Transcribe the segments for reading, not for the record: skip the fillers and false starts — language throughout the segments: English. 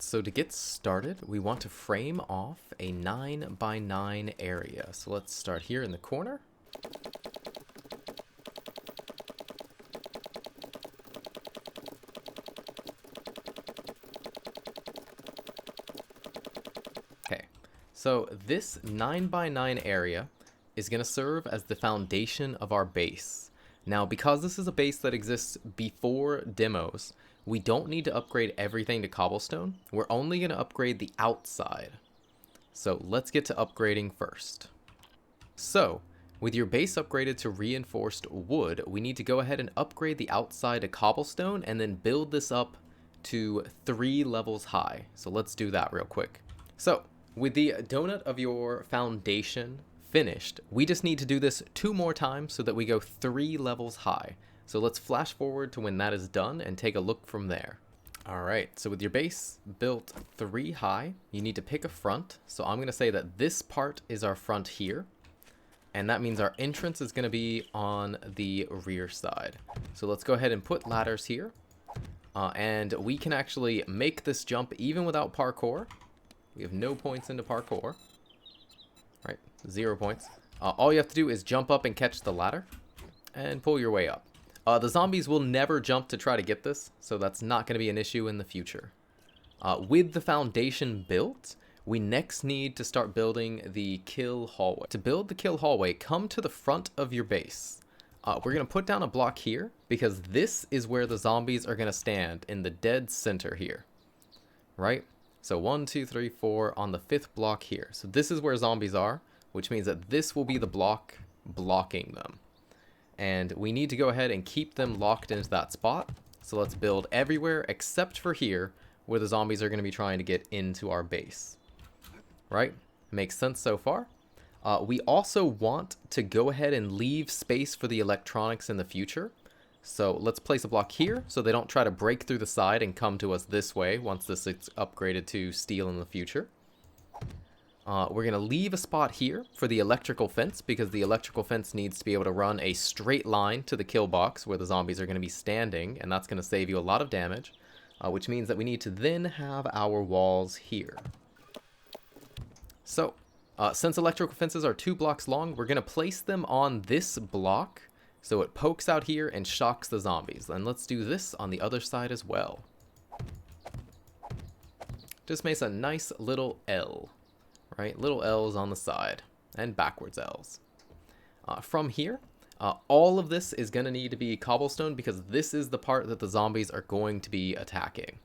so to get started, we want to frame off a 9x9 area. So let's start here in the corner. Okay, so this 9x9 area is going to serve as the foundation of our base. Now, because this is a base that exists before demos, we don't need to upgrade everything to cobblestone. We're only going to upgrade the outside. So let's get to upgrading first. So, with your base upgraded to reinforced wood, we need to go ahead and upgrade the outside to cobblestone and then build this up to 3 levels high. So let's do that real quick. So, with the donut of your foundation finished, we just need to do this 2 more times so that we go 3 levels high. So let's flash forward to when that is done and take a look from there. Alright, so with your base built 3 high, you need to pick a front. So I'm going to say that this part is our front here. And that means our entrance is going to be on the rear side. So let's go ahead and put ladders here. And we can actually make this jump even without parkour. We have no points into parkour. Right, 0 points. All you have to do is jump up and catch the ladder and pull your way up. The zombies will never jump to try to get this, so that's not going to be an issue in the future. With the foundation built, we next need to start building the kill hallway. To build the kill hallway, come to the front of your base. We're going to put down a block here because this is where the zombies are going to stand, in the dead center here. Right? So 1, 2, 3, 4 on the 5th block here. So this is where zombies are, which means that this will be the block blocking them. And we need to go ahead and keep them locked into that spot. So let's build everywhere except for here, where the zombies are going to be trying to get into our base. Right? Makes sense so far. We also want to go ahead and leave space for the electronics in the future. So let's place a block here so they don't try to break through the side and come to us this way once this is upgraded to steel in the future. We're going to leave a spot here for the electrical fence because the electrical fence needs to be able to run a straight line to the kill box where the zombies are going to be standing, and that's going to save you a lot of damage, which means that we need to then have our walls here. So, since electrical fences are 2 blocks long, we're going to place them on this block so it pokes out here and shocks the zombies. And let's do this on the other side as well. Just makes a nice little L, right? Little L's on the side and backwards L's. From here, all of this is going to need to be cobblestone because this is the part that the zombies are going to be attacking.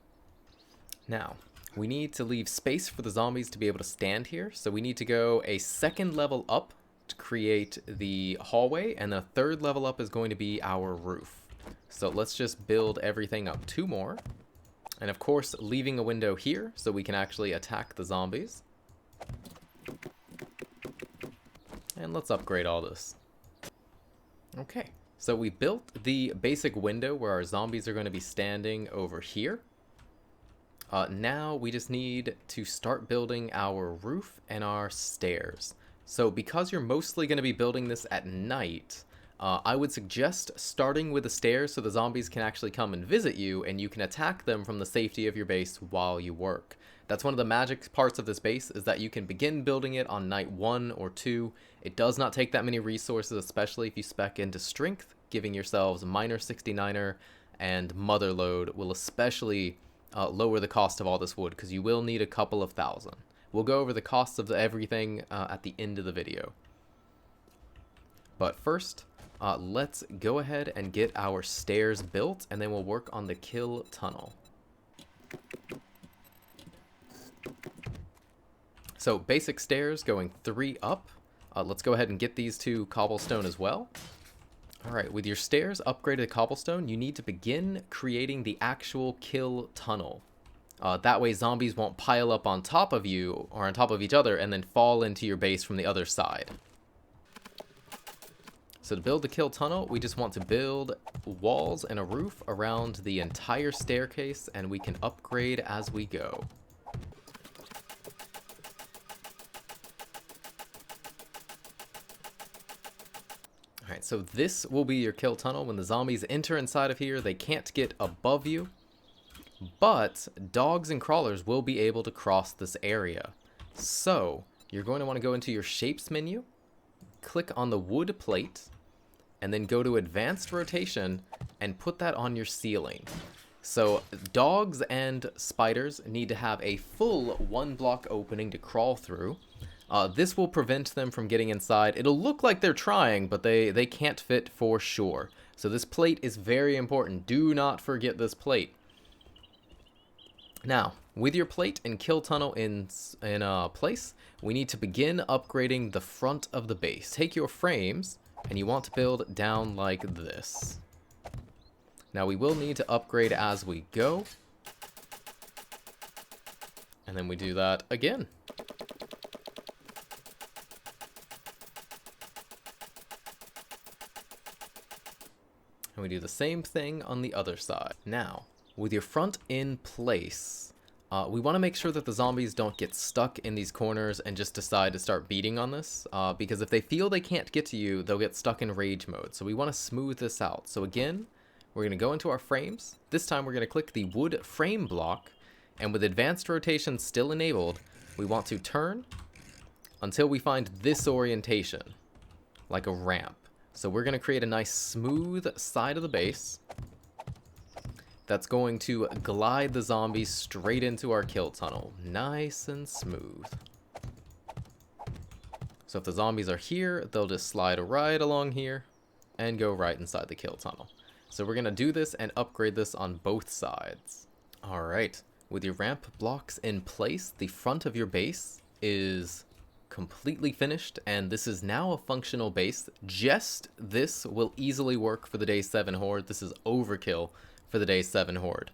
Now, we need to leave space for the zombies to be able to stand here. So we need to go a 2nd level up to create the hallway, and the 3rd level up is going to be our roof. So let's just build everything up 2 more. And of course, leaving a window here so we can actually attack the zombies. And let's upgrade all this. Okay, so we built the basic window where our zombies are going to be standing over here. Now we just need to start building our roof and our stairs. So because you're mostly going to be building this at night, I would suggest starting with the stairs so the zombies can actually come and visit you and you can attack them from the safety of your base while you work. That's one of the magic parts of this base, is that you can begin building it on night 1 or 2. It does not take that many resources, especially if you spec into strength. Giving yourselves minor 69er and mother load will especially lower the cost of all this wood, because you will need a couple of thousand. We'll go over the costs of everything at the end of the video. But first, let's go ahead and get our stairs built, and then we'll work on the kill tunnel. So basic stairs going 3 up. Let's go ahead and get these to cobblestone as well. Alright, with your stairs upgraded to cobblestone, you need to begin creating the actual kill tunnel. That way zombies won't pile up on top of you or on top of each other and then fall into your base from the other side. So to build the kill tunnel, we just want to build walls and a roof around the entire staircase, and we can upgrade as we go. Alright, so this will be your kill tunnel. When the zombies enter inside of here, they can't get above you. But dogs and crawlers will be able to cross this area. So you're going to want to go into your shapes menu, click on the wood plate, and then go to advanced rotation and put that on your ceiling. So dogs and spiders need to have a full 1 block opening to crawl through. This will prevent them from getting inside. It'll look like they're trying, but they can't fit for sure. So this plate is very important. Do not forget this plate. Now, with your plate and kill tunnel in place, we need to begin upgrading the front of the base. Take your frames, and you want to build down like this. Now, we will need to upgrade as we go. And then we do that again. And we do the same thing on the other side. Now, with your front in place, we want to make sure that the zombies don't get stuck in these corners and just decide to start beating on this, because if they feel they can't get to you, they'll get stuck in rage mode. So we want to smooth this out. So again, we're going to go into our frames. This time we're going to click the wood frame block, and with advanced rotation still enabled, we want to turn until we find this orientation, like a ramp. So we're going to create a nice smooth side of the base that's going to glide the zombies straight into our kill tunnel. Nice and smooth. So if the zombies are here, they'll just slide right along here and go right inside the kill tunnel. So we're going to do this and upgrade this on both sides. Alright, with your ramp blocks in place, the front of your base is completely finished, and this is now a functional base. Just this will easily work for the day 7 horde. This is overkill for the day 7 horde.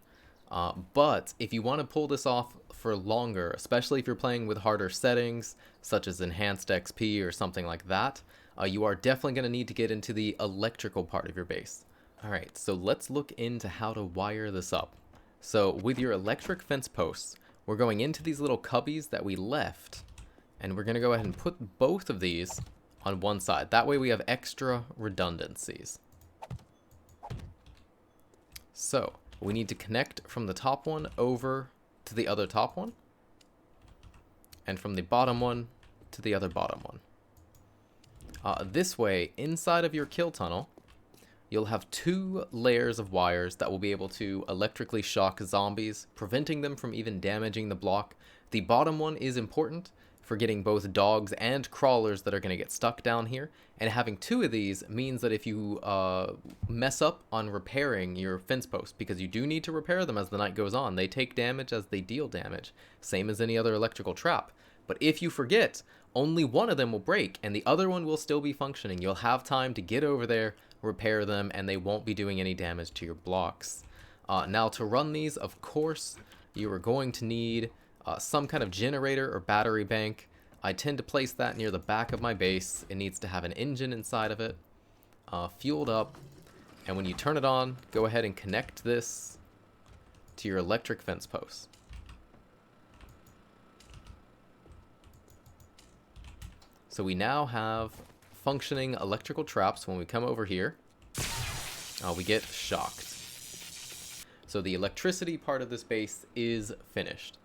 But if you want to pull this off for longer, especially if you're playing with harder settings, such as enhanced XP or something like that, you are definitely going to need to get into the electrical part of your base. Alright, so let's look into how to wire this up. So with your electric fence posts, we're going into these little cubbies that we left, and we're going to go ahead and put both of these on one side. That way we have extra redundancies. So we need to connect from the top one over to the other top one, and from the bottom one to the other bottom one. This way, inside of your kill tunnel, you'll have 2 layers of wires that will be able to electrically shock zombies, preventing them from even damaging the block. The bottom one is important for getting both dogs and crawlers that are going to get stuck down here, and having 2 of these means that if you mess up on repairing your fence posts, because you do need to repair them as the night goes on, they take damage as they deal damage, same as any other electrical trap. But if you forget, only one of them will break and the other one will still be functioning. You'll have time to get over there, repair them, and they won't be doing any damage to your blocks. Now to run these, of course, you are going to need some kind of generator or battery bank. I tend to place that near the back of my base. It needs to have an engine inside of it, fueled up, and when you turn it on, go ahead and connect this to your electric fence posts. So we now have functioning electrical traps. When we come over here, we get shocked. So the electricity part of this base is finished.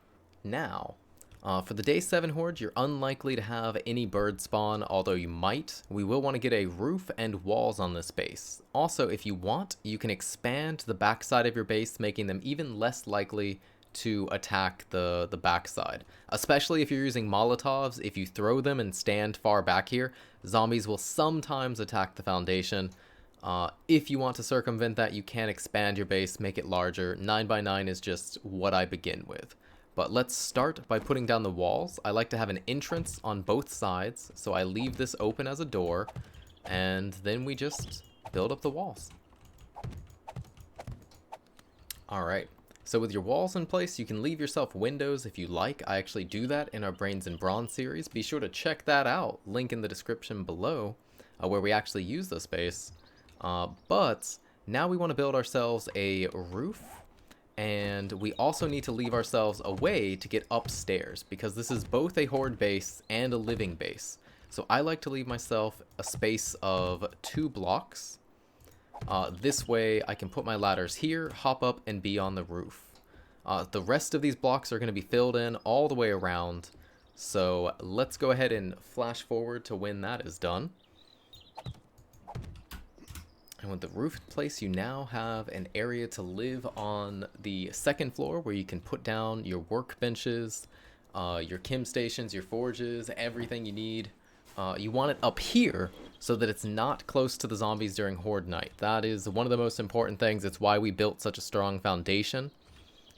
Now, for the day 7 horde, you're unlikely to have any bird spawn, although you might. We will want to get a roof and walls on this base. Also, if you want, you can expand the backside of your base, making them even less likely to attack the backside. Especially if you're using Molotovs, if you throw them and stand far back here, zombies will sometimes attack the foundation. If you want to circumvent that, you can expand your base, make it larger. 9x9 is just what I begin with. But let's start by putting down the walls. I like to have an entrance on both sides, so I leave this open as a door, and then we just build up the walls. Alright, so with your walls in place, you can leave yourself windows if you like. I actually do that in our Brains and Brawns series. Be sure to check that out. Link in the description below, where we actually use the space. But now we want to build ourselves a roof. And we also need to leave ourselves a way to get upstairs, because this is both a horde base and a living base. So I like to leave myself a space of 2 blocks. This way I can put my ladders here, hop up, and be on the roof. The rest of these blocks are going to be filled in all the way around. So let's go ahead and flash forward to when that is done. And with the roof in place, you now have an area to live on the second floor where you can put down your workbenches, your chem stations, your forges, everything you need. You want it up here so that it's not close to the zombies during Horde Night. That is one of the most important things. It's why we built such a strong foundation.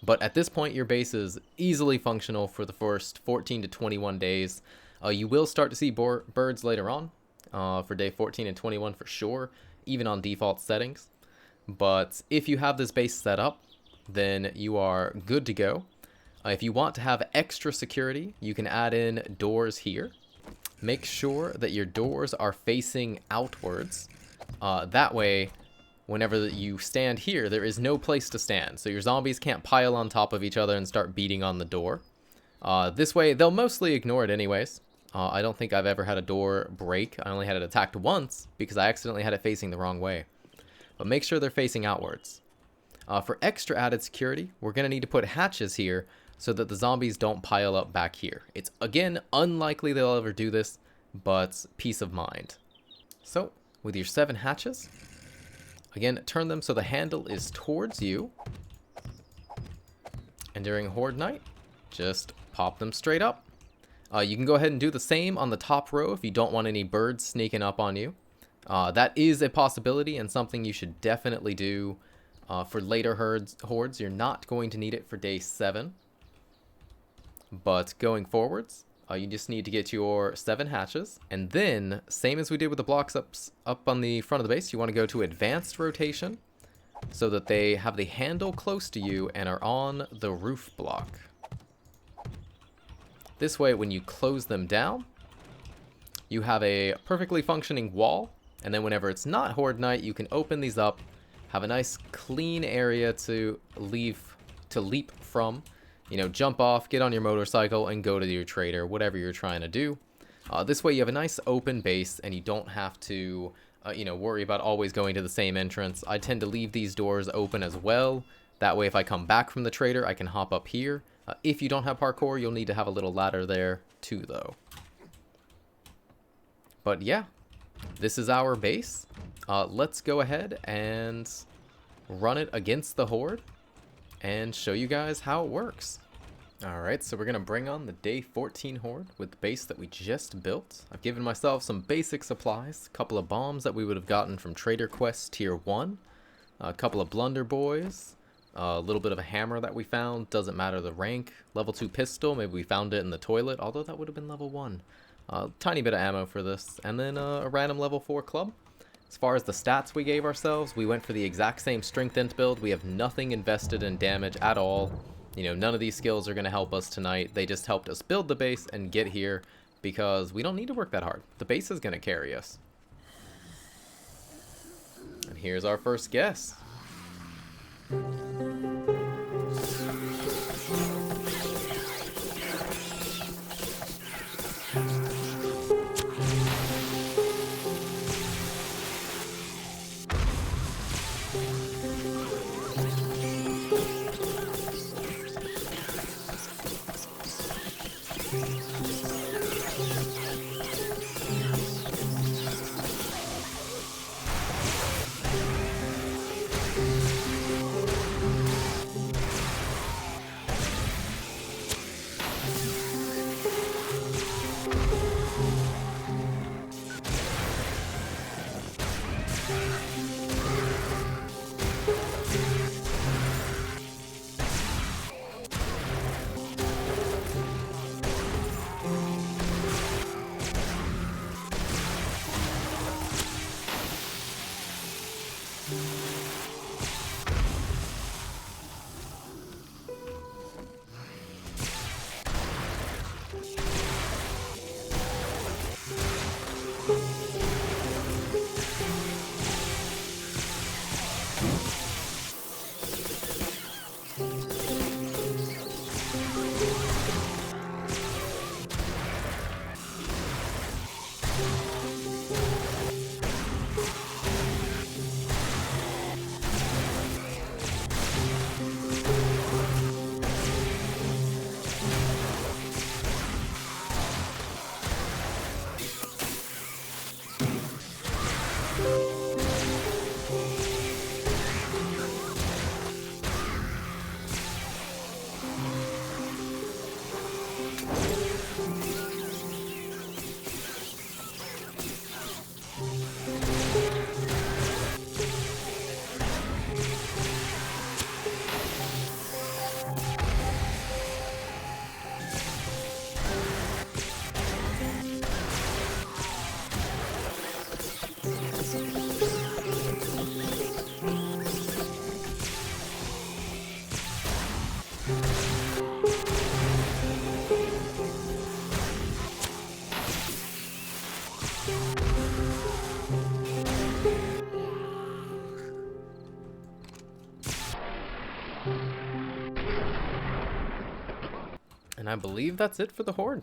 But at this point, your base is easily functional for the first 14 to 21 days. You will start to see birds later on, for day 14 and 21 for sure, even on default settings. But if you have this base set up, then you are good to go. If you want to have extra security, you can add in doors here. Make sure that your doors are facing outwards. That way, whenever you stand here, there is no place to stand. So your zombies can't pile on top of each other and start beating on the door. This way, they'll mostly ignore it anyways. I don't think I've ever had a door break. I only had it attacked once because I accidentally had it facing the wrong way. But make sure they're facing outwards. For extra added security, we're going to need to put hatches here so that the zombies don't pile up back here. It's, again, unlikely they'll ever do this, but peace of mind. So, with your 7 hatches, again, turn them so the handle is towards you. And during Horde Night, just pop them straight up. You can go ahead and do the same on the top row if you don't want any birds sneaking up on you. That is a possibility and something you should definitely do for later hordes. You're not going to need it for day 7. But going forwards, you just need to get your 7 hatches. And then, same as we did with the blocks up on the front of the base, you want to go to advanced rotation so that they have the handle close to you and are on the roof block. This way, when you close them down, you have a perfectly functioning wall. And then whenever it's not Horde Night, you can open these up, have a nice clean area to leap from. You know, jump off, get on your motorcycle, and go to your trader, whatever you're trying to do. This way you have a nice open base, and you don't have to, worry about always going to the same entrance. I tend to leave these doors open as well. That way if I come back from the trader, I can hop up here. If you don't have parkour, you'll need to have a little ladder there too, though. But yeah, this is our base. Let's go ahead and run it against the Horde and show you guys how it works. Alright, so we're going to bring on the day 14 Horde with the base that we just built. I've given myself some basic supplies, a couple of bombs that we would have gotten from Trader Quest Tier 1, a couple of Blunder Boys, a little bit of a hammer that we found, doesn't matter the rank, level 2 pistol, maybe we found it in the toilet, although that would have been level 1. Tiny bit of ammo for this, and then a random level 4 club. As far as the stats we gave ourselves, we went for the exact same strength int build. We have nothing invested in damage at all. You know, none of these skills are going to help us tonight. They just helped us build the base and get here because we don't need to work that hard. The base is going to carry us. And here's our first guess. I believe that's it for the Horde.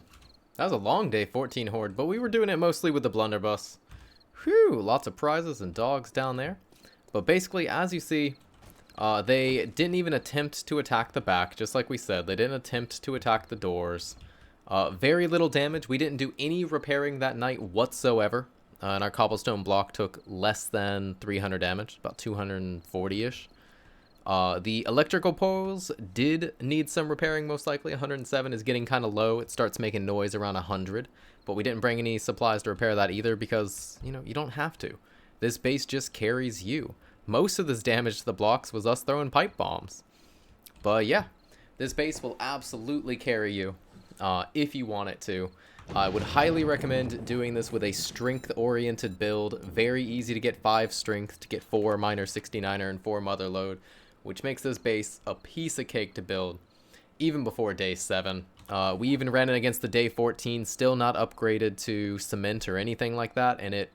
That was a long day 14 Horde, but we were doing it mostly with the blunderbuss. Whew, lots of prizes and dogs down there. But basically, as you see, they didn't even attempt to attack the back, just like we said. They didn't attempt to attack the doors. Very little damage. We didn't do any repairing that night whatsoever. And our cobblestone block took less than 300 damage, about 240-ish. The electrical poles did need some repairing, most likely. 107 is getting kind of low. It starts making noise around 100. But we didn't bring any supplies to repair that either because, you know, you don't have to. This base just carries you. Most of this damage to the blocks was us throwing pipe bombs. But yeah, this base will absolutely carry you if you want it to. I would highly recommend doing this with a strength-oriented build. Very easy to get 5 strength, to get 4 minor 69er and 4 mother load, which makes this base a piece of cake to build, even before day 7. We even ran it against the day 14, still not upgraded to cement or anything like that, and it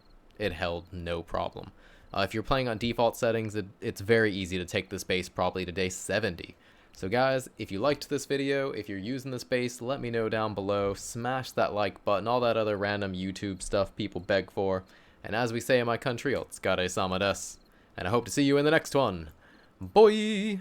held no problem. If you're playing on default settings, it's very easy to take this base probably to day 70. So guys, if you liked this video, if you're using this base, let me know down below. Smash that like button, all that other random YouTube stuff people beg for. And as we say in my country, Otsukare-sama desu. And I hope to see you in the next one. Bye!